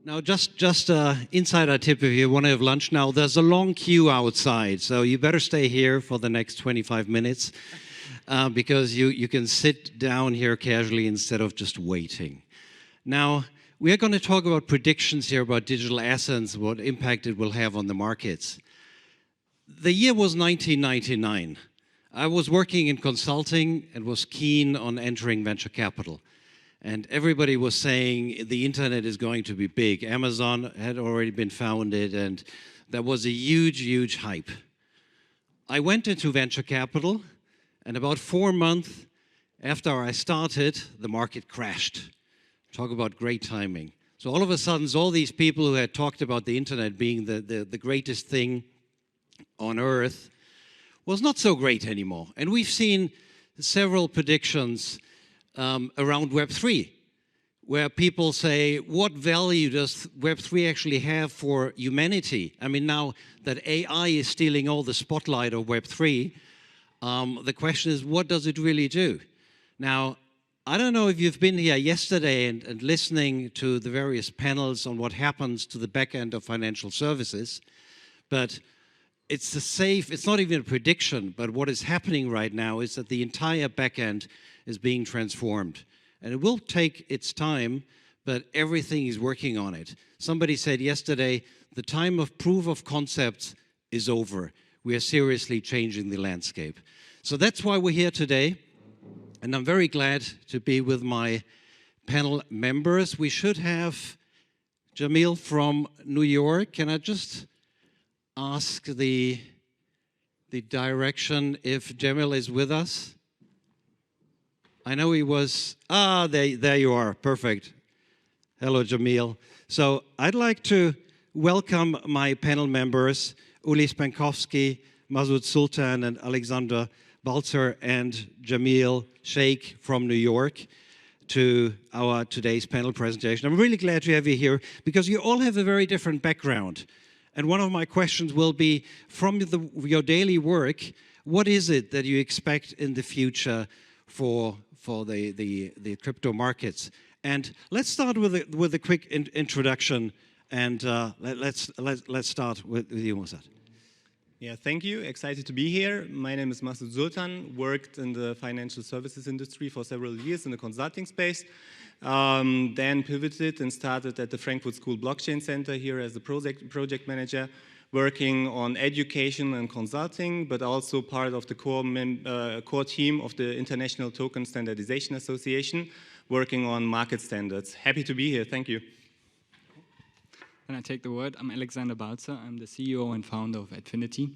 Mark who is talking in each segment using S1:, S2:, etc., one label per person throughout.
S1: Now, just insider tip if you want to have lunch now, there's a long queue outside, so you better stay here for the next 25 minutes because you can sit down here casually instead of just waiting. Now, we are going to talk about predictions here about digital assets, what impact it will have on the markets. The year was 1999. I was working in consulting and was keen on entering venture capital. And everybody was saying the internet is going to be big. Amazon had already been founded, and that was a huge, huge hype. I went into venture capital, and about 4 months after I started, the market crashed. Talk about great timing. So all of a sudden, all these people who had talked about the internet being the greatest thing on earth was not so great anymore. And we've seen several predictions around Web3, where people say, what value does Web3 actually have for humanity? I mean, now that AI is stealing all the spotlight of Web3, the question is, what does it really do? Now, I don't know if you've been here yesterday and listening to the various panels on what happens to the back end of financial services, but it's not even a prediction, but what is happening right now is that the entire back end is being transformed. And it will take its time, but everything is working on it. Somebody said yesterday, the time of proof of concepts is over. We are seriously changing the landscape. So that's why we're here today. And I'm very glad to be with my panel members. We should have Jamiel from New York. Can I just ask the direction if Jamiel is with us? I know he was, there you are, perfect. Hello, Jamiel. So I'd like to welcome my panel members, Ulli Spankowski, Masud Sultan, and Alexander Balzer, and Jamiel Sheikh from New York to our today's panel presentation. I'm really glad to have you here because you all have a very different background. And one of my questions will be, from your daily work, what is it that you expect in the future for the crypto markets? And let's start with a quick introduction, and let's start with you, Masud.
S2: Yeah, thank you. Excited to be here. My name is Masud Sultan. Worked in the financial services industry for several years in the consulting space. Then pivoted and started at the Frankfurt School Blockchain Center here as a project manager, working on education and consulting, but also part of the core team of the International Token Standardization Association, working on market standards. Happy to be here. Thank you.
S3: Can I take the word? I'm Alexander Balzer. I'm the CEO and founder of Atfinity.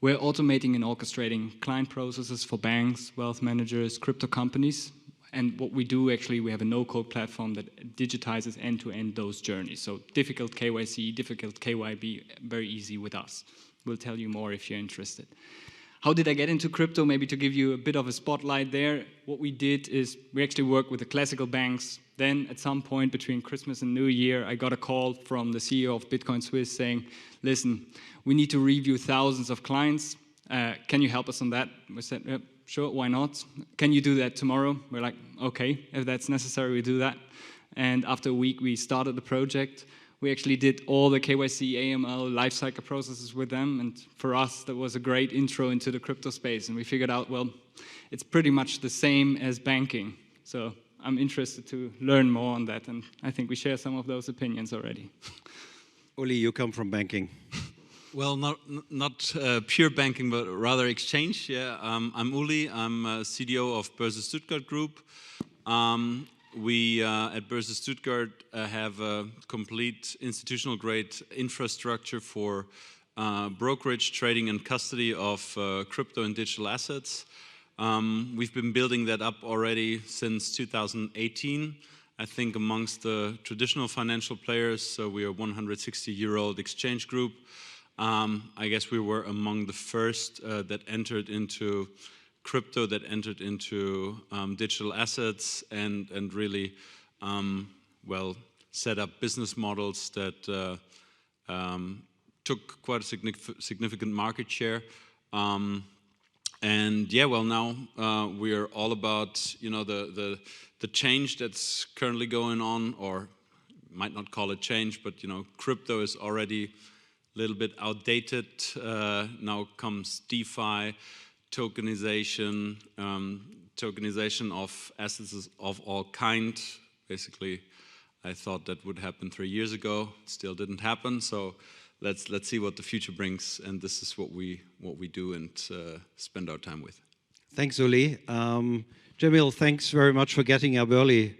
S3: We're automating and orchestrating client processes for banks, wealth managers, crypto companies. And what we do, actually, we have a no-code platform that digitizes end-to-end those journeys. So difficult KYC, difficult KYB, very easy with us. We'll tell you more if you're interested. How did I get into crypto? Maybe to give you a bit of a spotlight there. What we did is we actually worked with the classical banks. Then at some point between Christmas and New Year, I got a call from the CEO of Bitcoin Swiss saying, listen, we need to review thousands of clients. Can you help us on that? We said, yep, sure, why not? Can you do that tomorrow? We're like, okay, if that's necessary, we do that. And after a week, we started the project. We actually did all the KYC, AML, lifecycle processes with them. And for us, that was a great intro into the crypto space. And we figured out, well, it's pretty much the same as banking. So I'm interested to learn more on that. And I think we share some of those opinions already.
S1: Ulli, you come from banking.
S4: Well, not pure banking, but rather exchange. Yeah, I'm Ulli. I'm CDO of Börse Stuttgart Group. We at Börse Stuttgart have a complete institutional-grade infrastructure for brokerage, trading, and custody of crypto and digital assets. We've been building that up already since 2018. I think amongst the traditional financial players, so we are a 160-year-old exchange group. I guess we were among the first that entered into crypto, that entered into digital assets, and really, well, set up business models that took quite a significant market share. And yeah, well, now we are all about, you know, the change that's currently going on, or might not call it change, but crypto is already a little bit outdated. Now comes DeFi, tokenization, tokenization of assets of all kind. Basically, I thought that would happen 3 years ago. It still didn't happen. So let's see what the future brings, and this is what we do and spend our time with.
S1: Thanks, Ulli. Jamiel, thanks very much for getting up early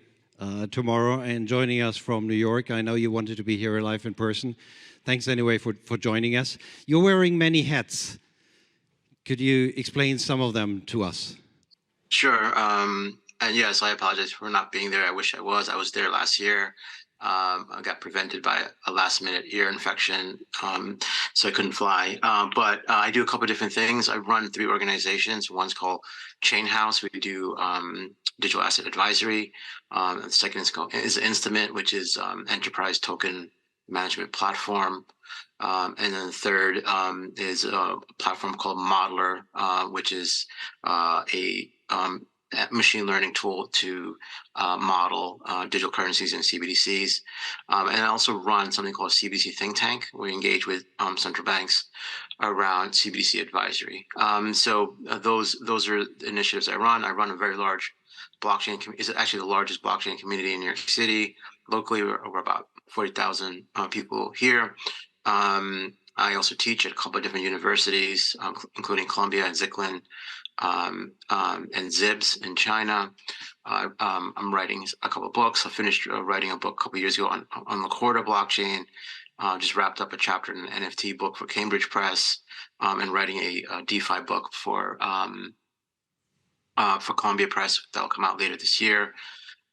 S1: tomorrow and joining us from New York. I know you wanted to be here live in person. Thanks anyway for joining us. You're wearing many hats. Could you explain some of them to us?
S5: Sure. And yes, I apologize for not being there. I wish I was. I was there last year. I got prevented by a last-minute ear infection, so I couldn't fly. But I do a couple of different things. I run 3 organizations. One's called Chain House. We do digital asset advisory. The second is Instamint, which is enterprise token management platform. And then the third is a platform called Modeler, which is a machine learning tool to model digital currencies and CBDCs. And I also run something called CBDC Think Tank. We engage with central banks around CBDC advisory. So those are the initiatives I run. I run a very large blockchain. It's actually the largest blockchain community in New York City. Locally, we're about 40,000 people here. I also teach at a couple of different universities, including Columbia and Zicklin, and ZIBS in China. I'm writing a couple of books. I finished writing a book a couple of years ago on the Corda blockchain. Just wrapped up a chapter in an NFT book for Cambridge Press, and writing a DeFi book for Columbia Press that'll come out later this year.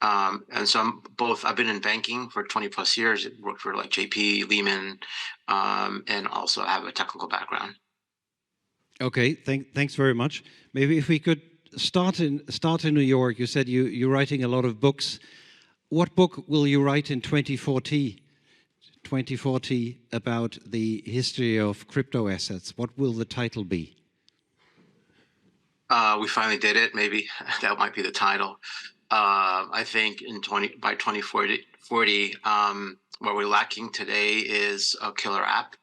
S5: And so I've been in banking for 20 plus years, worked for like JP, Lehman, and also have a technical background.
S1: Okay, thanks very much. Maybe if we could start in New York. You said you're writing a lot of books. What book will you write in 2040 about the history of crypto assets? What will the title be?
S5: We finally did it. Maybe that might be the title. I think by 2040, what we're lacking today is a killer app.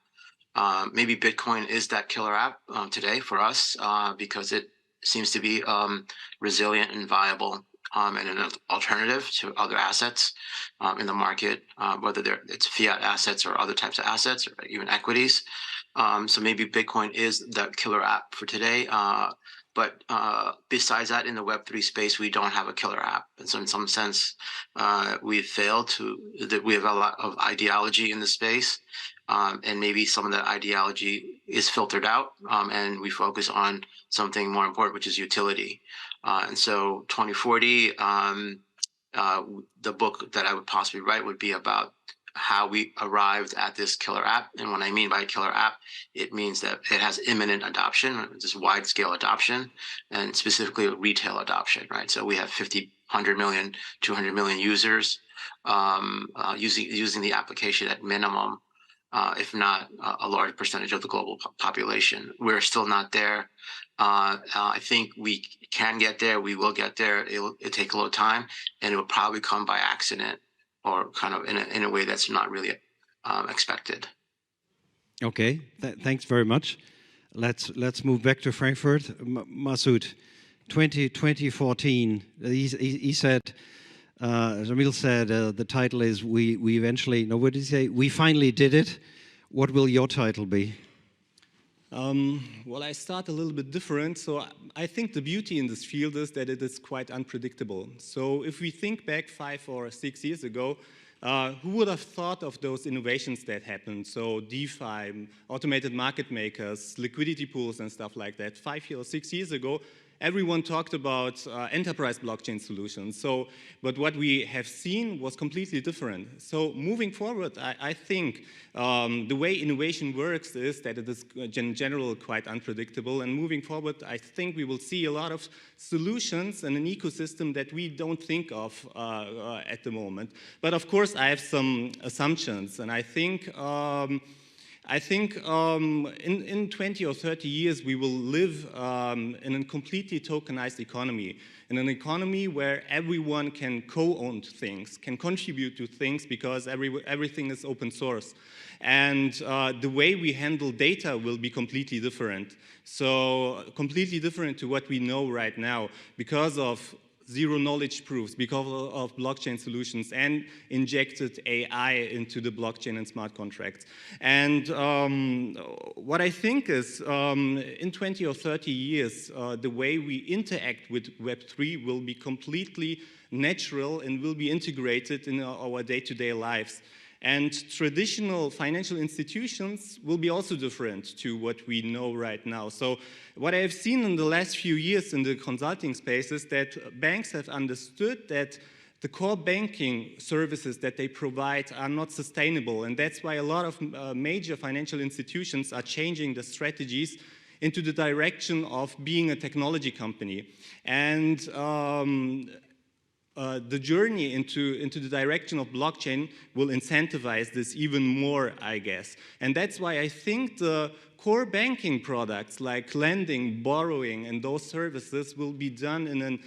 S5: Maybe Bitcoin is that killer app today for us, because it seems to be resilient and viable, and an alternative to other assets in the market, whether it's fiat assets or other types of assets or even equities. So maybe Bitcoin is that killer app for today. But besides that, in the Web3 space, we don't have a killer app. And so in some sense, we've failed we have a lot of ideology in the space. And maybe some of that ideology is filtered out, and we focus on something more important, which is utility. And so 2040, the book that I would possibly write would be about how we arrived at this killer app. And what I mean by killer app, it means that it has imminent adoption, just wide scale adoption, and specifically retail adoption, right? So we have 50, 100 million, 200 million users using the application at minimum, if not a large percentage of the global population. We're still not there. I think we can get there. We will get there. It'll take a little time, and it will probably come by accident, or kind of in a way that's not really expected.
S1: Okay, thanks very much. Let's move back to Frankfurt. Masud, 2014. He said, Jamiel said, the title is we eventually. No, what did he say? We finally did it. What will your title be?
S2: Well, I start a little bit different. So I think the beauty in this field is that it is quite unpredictable. So if we think back 5 or 6 years ago, who would have thought of those innovations that happened? So DeFi, automated market makers, liquidity pools and stuff like that. 5 or 6 years ago, everyone talked about enterprise blockchain solutions. But what we have seen was completely different. So moving forward, I think the way innovation works is that it is in general quite unpredictable. And moving forward, I think we will see a lot of solutions and an ecosystem that we don't think of at the moment. But of course, I have some assumptions, and I think in 20 or 30 years, we will live in a completely tokenized economy. in an economy where everyone can co-own things, can contribute to things because everything is open source. And the way we handle data will be completely different. So completely different to what we know right now because of zero knowledge proofs, because of blockchain solutions and injected AI into the blockchain and smart contracts. And what I think is in 20 or 30 years, the way we interact with Web3 will be completely natural and will be integrated in our day-to-day lives. And traditional financial institutions will be also different to what we know right now. So what I've seen in the last few years in the consulting space is that banks have understood that the core banking services that they provide are not sustainable. And that's why a lot of major financial institutions are changing the strategies into the direction of being a technology company. And the journey into the direction of blockchain will incentivize this even more, I guess. And that's why I think the core banking products like lending, borrowing, and those services will be done in a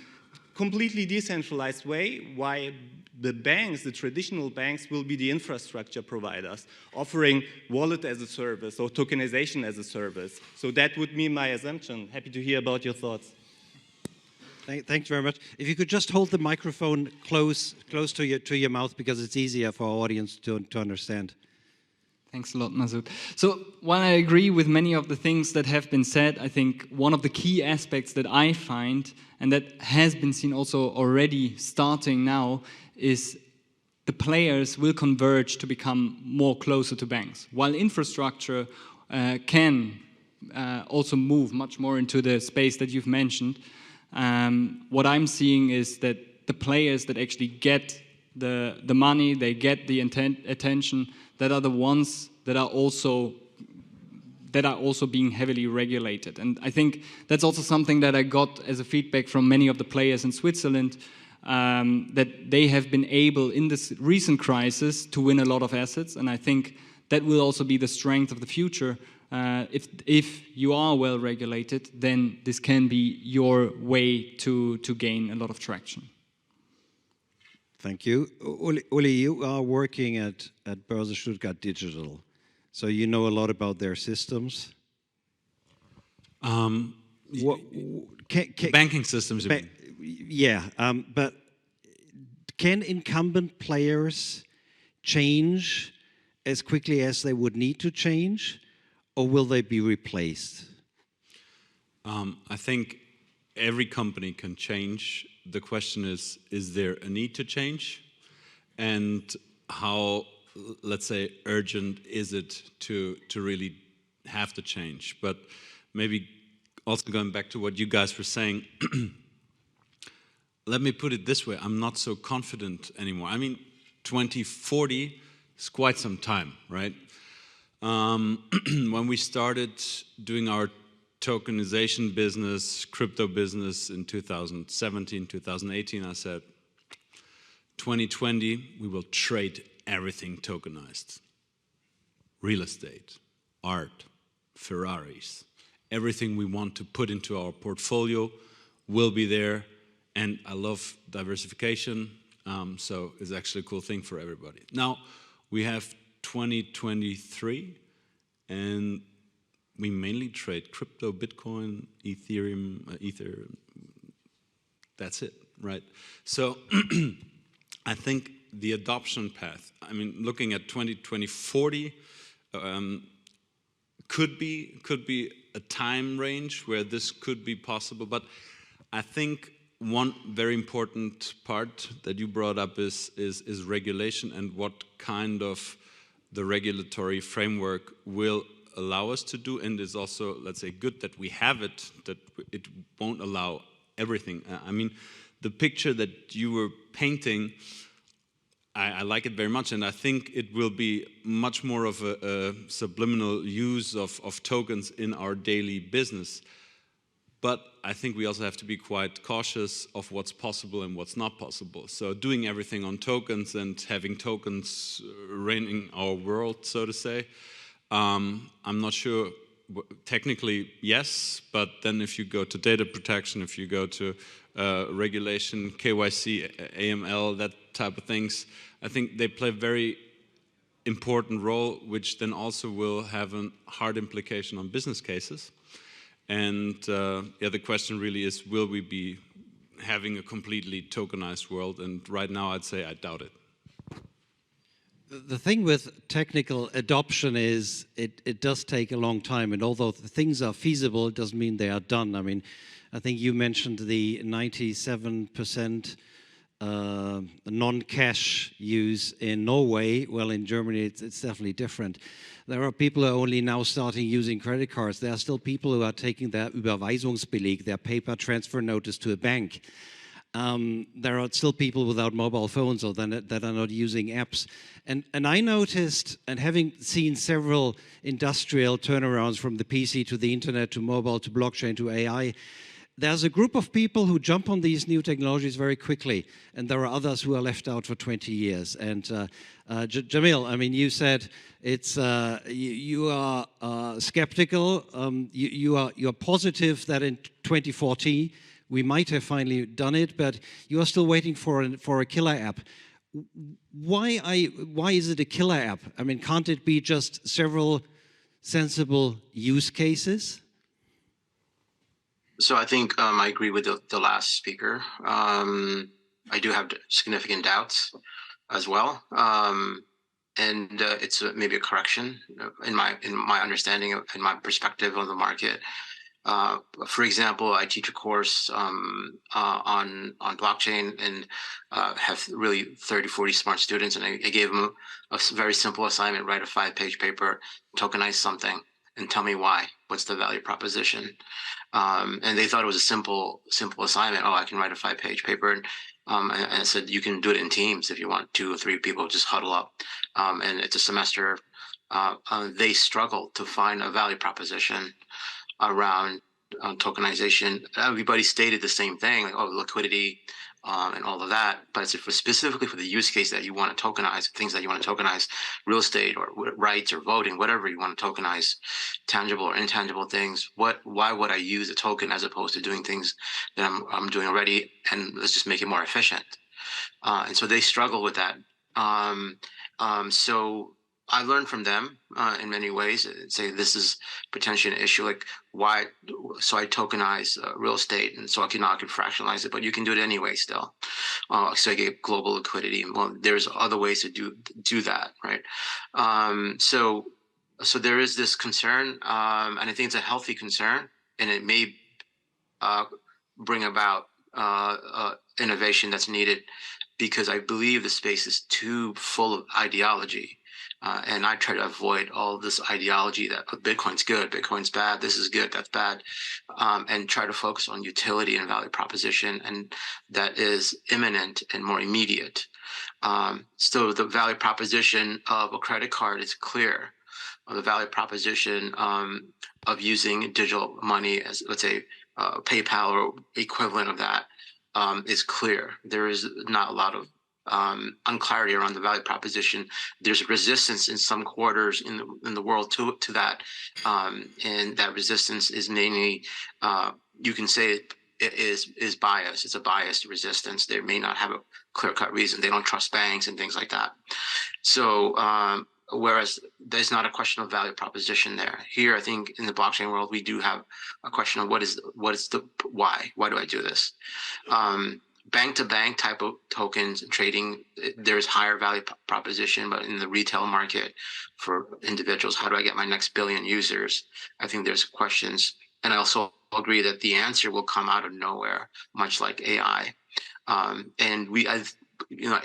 S2: completely decentralized way, while the banks, the traditional banks, will be the infrastructure providers, offering wallet as a service or tokenization as a service. So that would be my assumption. Happy to hear about your thoughts.
S1: Thanks very much. If you could just hold the microphone close to your mouth, because it's easier for our audience to understand.
S3: Thanks a lot, Masud. So while I agree with many of the things that have been said, I think one of the key aspects that I find, and that has been seen also already starting now, is the players will converge to become more closer to banks. While infrastructure can also move much more into the space that you've mentioned, what I'm seeing is that the players that actually get the money, they get the attention, that are the ones that are also being heavily regulated. And I think that's also something that I got as a feedback from many of the players in Switzerland, that they have been able in this recent crisis to win a lot of assets. And I think that will also be the strength of the future. If you are well regulated, then this can be your way to gain a lot of traction.
S1: Thank you. Ulli, you are working at Börse Stuttgart Digital, so you know a lot about their systems.
S4: Banking systems, you mean?
S1: Yeah, but can incumbent players change as quickly as they would need to change? Or will they be replaced?
S4: I think every company can change. The question is there a need to change? And how, let's say, urgent is it to really have to change? But maybe also going back to what you guys were saying, let me put it this way, I'm not so confident anymore. I mean, 2040 is quite some time, right? When we started doing our tokenization business, crypto business in 2017, 2018, I said, 2020, we will trade everything tokenized. Real estate, art, Ferraris, everything we want to put into our portfolio will be there. And I love diversification, so it's actually a cool thing for everybody. Now, we have 2023, and we mainly trade crypto, Bitcoin, Ethereum, Ether. That's it, right? So I think the adoption path, I mean, looking at 2040, could be a time range where this could be possible. But I think one very important part that you brought up is regulation, and what kind of the regulatory framework will allow us to do, and is also, let's say, good that we have it, that it won't allow everything. I mean, the picture that you were painting, I like it very much, and I think it will be much more of a subliminal use of tokens in our daily business. But I think we also have to be quite cautious of what's possible and what's not possible. So doing everything on tokens and having tokens reigning our world, so to say, I'm not sure technically, yes, but then if you go to data protection, if you go to regulation, KYC, AML, that type of things, I think they play a very important role, which then also will have a hard implication on business cases. And yeah, the question really is, will we be having a completely tokenized world? And right now, I'd say I doubt it.
S1: The thing with technical adoption is it does take a long time, and although the things are feasible, it doesn't mean they are done. I mean, I think you mentioned the 97% non-cash use in Norway. Well, in Germany, it's definitely different. There are people who are only now starting using credit cards. There are still people who are taking their Überweisungsbeleg, their paper transfer notice to a bank. There are still people without mobile phones or that are not using apps. And I noticed, and having seen several industrial turnarounds from the PC to the internet to mobile to blockchain to AI, there's a group of people who jump on these new technologies very quickly, and there are others who are left out for 20 years. And Jamiel, I mean, you said it's you are skeptical. You're positive that in 2040 we might have finally done it, but you are still waiting for a killer app. Why is it a killer app? I mean, can't it be just several sensible use cases?
S5: So I think I agree with the last speaker. I do have significant doubts as well, and it's maybe a correction in my understanding of, in my perspective on the market. For example, I teach a course on blockchain and have really 30, 40 smart students, and I gave them a very simple assignment: write a 5-page paper, tokenize something, and tell me why. What's the value proposition? And they thought it was a simple assignment. Oh, I can write a 5-page paper. And I said, you can do it in teams if you want. 2 or 3 people just huddle up. And it's a semester. They struggled to find a value proposition around tokenization. Everybody stated the same thing, like, oh, liquidity and all of that. But it's specifically for the use case that you want to tokenize, things that you want to tokenize, real estate or rights or voting, whatever you want to tokenize, tangible or intangible things. Why would I use a token as opposed to doing things that I'm doing already? And let's just make it more efficient. And so they struggle with that. So I learned from them in many ways. Say this is potentially an issue, like why? So I tokenize real estate, and so I can fractionalize it, but you can do it anyway still. So I get global liquidity. Well, there's other ways to do that, right? So there is this concern, and I think it's a healthy concern, and it may bring about innovation that's needed, because I believe the space is too full of ideology. And I try to avoid all this ideology that Bitcoin's good, Bitcoin's bad, this is good, that's bad, and try to focus on utility and value proposition, and that is imminent and more immediate. So the value proposition of a credit card is clear. The value proposition of using digital money as, let's say, PayPal or equivalent of that is clear. There is not a lot of unclarity around the value proposition. There's resistance in some quarters in the world to that, and that resistance is mainly, you can say it is bias. It's a biased resistance. They may not have a clear-cut reason. They don't trust banks and things like that. So whereas there's not a question of value proposition there. Here, I think in the blockchain world, we do have a question of what is the why? Why do I do this? Bank-to-bank type of tokens and trading, there's higher value proposition, but in the retail market for individuals, how do I get my next billion users? I think there's questions. And I also agree that the answer will come out of nowhere, much like AI. And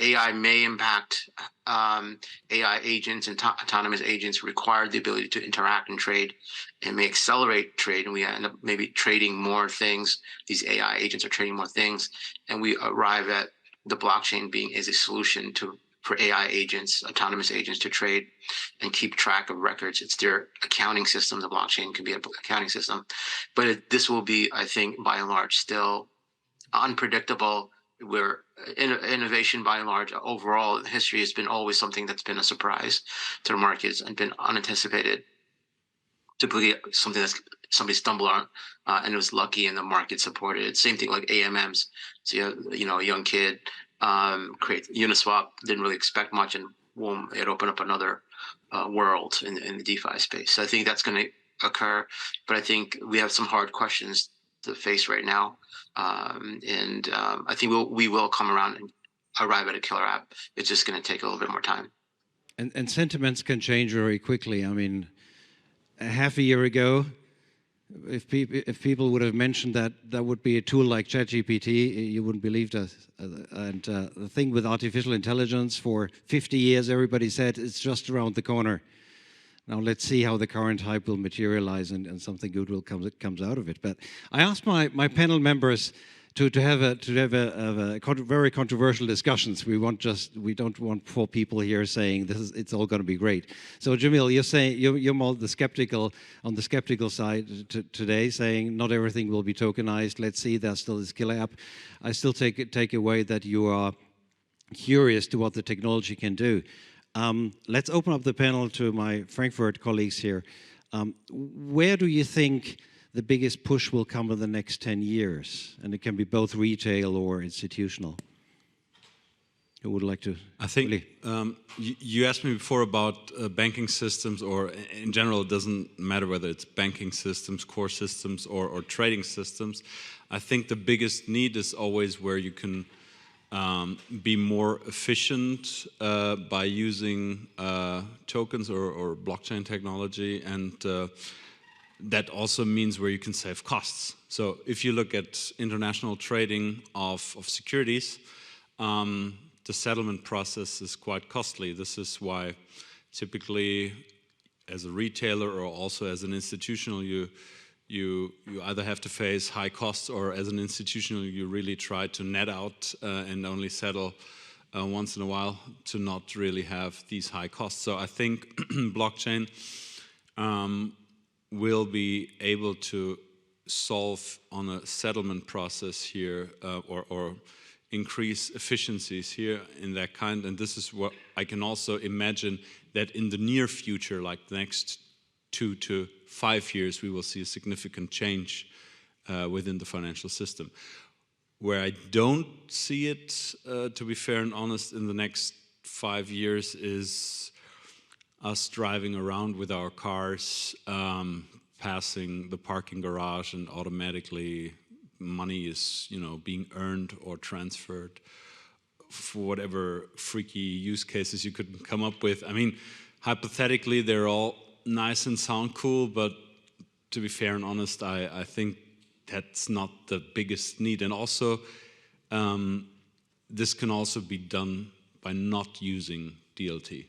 S5: AI may impact AI agents and autonomous agents require the ability to interact and trade, and may accelerate trade, and we end up maybe trading more things. These AI agents are trading more things, and we arrive at the blockchain being as a solution for AI agents, autonomous agents, to trade and keep track of records. It's their accounting system. The blockchain can be an accounting system, but this will be, I think, by and large, still unpredictable. Where innovation, by and large, overall in history has been always something that's been a surprise to the markets and been unanticipated. typically something that's somebody stumbled on and was lucky and the market supported it. Same thing like AMMs. So you know, a young kid create Uniswap, didn't really expect much, and boom, it opened up another world in the DeFi space. So I think that's going to occur, but I think we have some hard questions to face right now, and I think we will come around and arrive at a killer app. It's just going to take a little bit more time.
S1: And sentiments can change very quickly. I mean, half a year ago, if people would have mentioned that that would be a tool like ChatGPT, you wouldn't believe that. And the thing with artificial intelligence, for 50 years, everybody said it's just around the corner. Now let's see how the current hype will materialize and something good will comes out of it. But I asked my panel members to have very controversial discussions. We don't want four people here saying it's all going to be great. So Jamiel, you're saying you're more on the skeptical side today, saying not everything will be tokenized. Let's see, there's still this killer app. I still take away that you are curious to what the technology can do. Let's open up the panel to my Frankfurt colleagues here. Where do you think the biggest push will come in the next 10 years? And it can be both retail or institutional. Who would like to?
S4: I think you asked me before about banking systems, or in general, it doesn't matter whether it's banking systems, core systems, or trading systems. I think the biggest need is always where you can be more efficient by using tokens or blockchain technology, and that also means where you can save costs. So if you look at international trading of securities, the settlement process is quite costly. This is why typically as a retailer or also as an institutional, you either have to face high costs, or as an institutional you really try to net out and only settle once in a while to not really have these high costs. So I think blockchain will be able to solve on a settlement process here or increase efficiencies here in that kind. And this is what I can also imagine, that in the near future, like the next 2 to 5 years, we will see a significant change within the financial system. Where I don't see it, to be fair and honest, in the next 5 years is us driving around with our cars, passing the parking garage, and automatically money is, being earned or transferred for whatever freaky use cases you could come up with. I mean, hypothetically, they're all nice and sound cool, but to be fair and honest, I think that's not the biggest need. And also, this can also be done by not using DLT.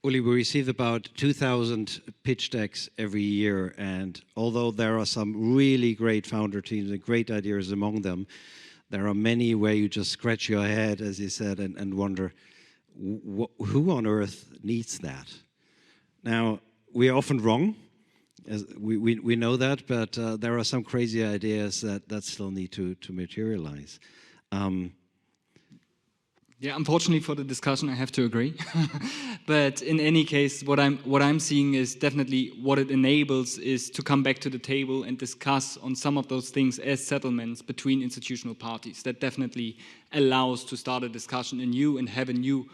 S1: Ulli, we receive about 2,000 pitch decks every year, and although there are some really great founder teams and great ideas among them, there are many where you just scratch your head, as you said, and wonder, who on earth needs that? Now, we are often wrong, as we know that, but there are some crazy ideas that still need to materialize.
S3: Yeah, unfortunately for the discussion, I have to agree. But in any case, what I'm seeing is definitely what it enables is to come back to the table and discuss on some of those things as settlements between institutional parties. That definitely allows to start a discussion anew and have a new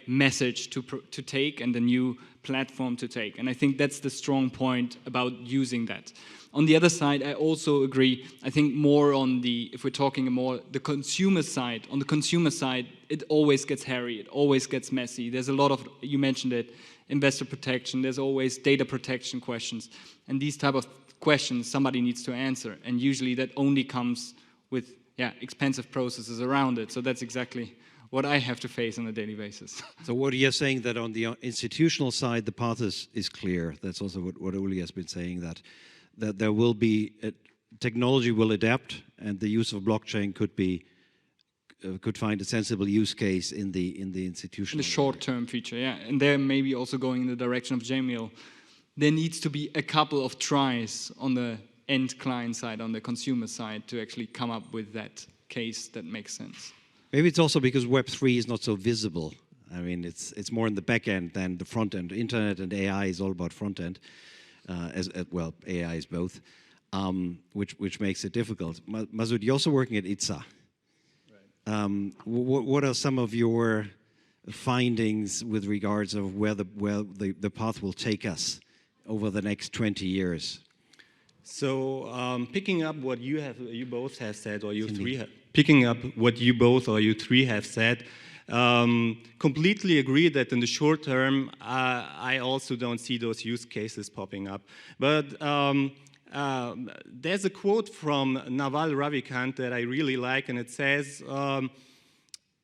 S3: message to take and a new platform to take. And I think that's the strong point about using that. On the other side, I also agree, I think more on if we're talking more the consumer side, on the consumer side, it always gets hairy, it always gets messy. There's a lot of, you mentioned it, investor protection, there's always data protection questions. And these type of questions somebody needs to answer. And usually that only comes with expensive processes around it. So that's exactly what I have to face on a daily basis.
S1: So what you're saying, that on the institutional side, the path is clear. That's also what Ulli has been saying, that there will be, technology will adapt, and the use of blockchain could find a sensible use case in the institutional.
S3: In the short-term feature, yeah. And there maybe also going in the direction of Jamiel, there needs to be a couple of tries on the end client side, on the consumer side, to actually come up with that case that makes sense.
S1: Maybe it's also because Web3 is not so visible. I mean, it's more in the back end than the front end. Internet and AI is all about front end. well, AI is both, which makes it difficult. Masud, you're also working at ITSA. Right. What are some of your findings with regards of where the path will take us over the next 20 years?
S2: So picking up what you both have said, or you three, picking up what you both or you three have said, completely agree that in the short term, I also don't see those use cases popping up. But there's a quote from Naval Ravikant that I really like, and it says,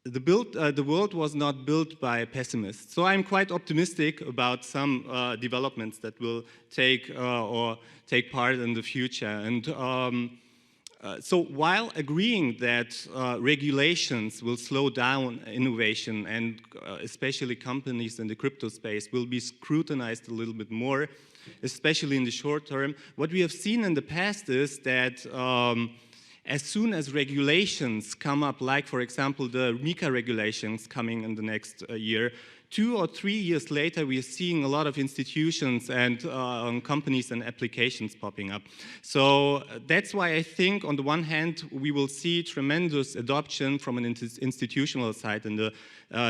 S2: the world was not built by pessimists. So I'm quite optimistic about some developments that will take part in the future. And so while agreeing that regulations will slow down innovation, and especially companies in the crypto space will be scrutinized a little bit more, especially in the short term, what we have seen in the past is that as soon as regulations come up, like for example the MiCA regulations coming in the next year, 2 or 3 years later we are seeing a lot of institutions and companies and applications popping up. So that's why I think on the one hand we will see tremendous adoption from an institutional side in the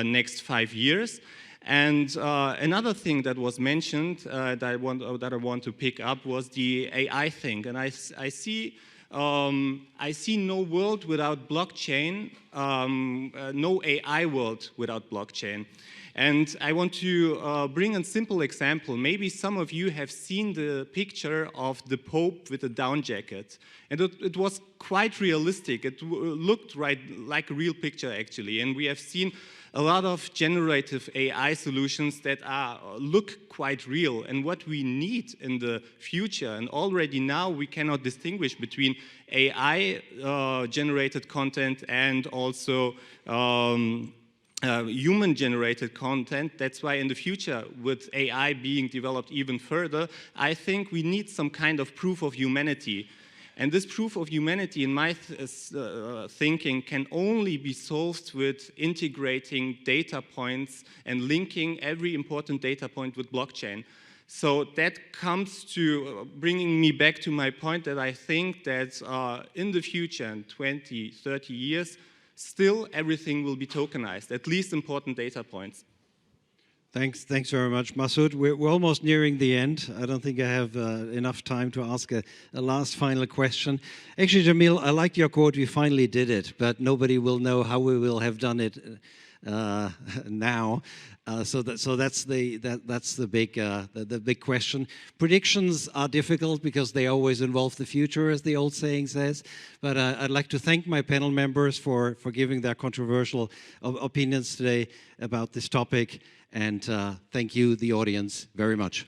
S2: next 5 years. And another thing that was mentioned that I want to pick up was the AI thing. And I see no world without blockchain, no AI world without blockchain. And I want to bring a simple example. Maybe some of you have seen the picture of the Pope with a down jacket. And it was quite realistic. It looked like a real picture, actually. And we have seen a lot of generative AI solutions that look quite real. And what we need in the future, and already now we cannot distinguish between AI generated content and also human generated content. That's why in the future, with AI being developed even further, I think we need some kind of proof of humanity. And this proof of humanity, in my thinking, can only be solved with integrating data points and linking every important data point with blockchain. So that comes to bringing me back to my point that I think that in the future, in 20, 30 years, still everything will be tokenized, at least important data points.
S1: Thanks very much, Masud. We're almost nearing the end. I don't think I have enough time to ask a last final question. Actually, Jamiel, I like your quote, "We finally did it," but nobody will know how we will have done it now. So that's the big question. Predictions are difficult because they always involve the future, as the old saying says. But I'd like to thank my panel members for giving their controversial opinions today about this topic. And thank you, the audience, very much.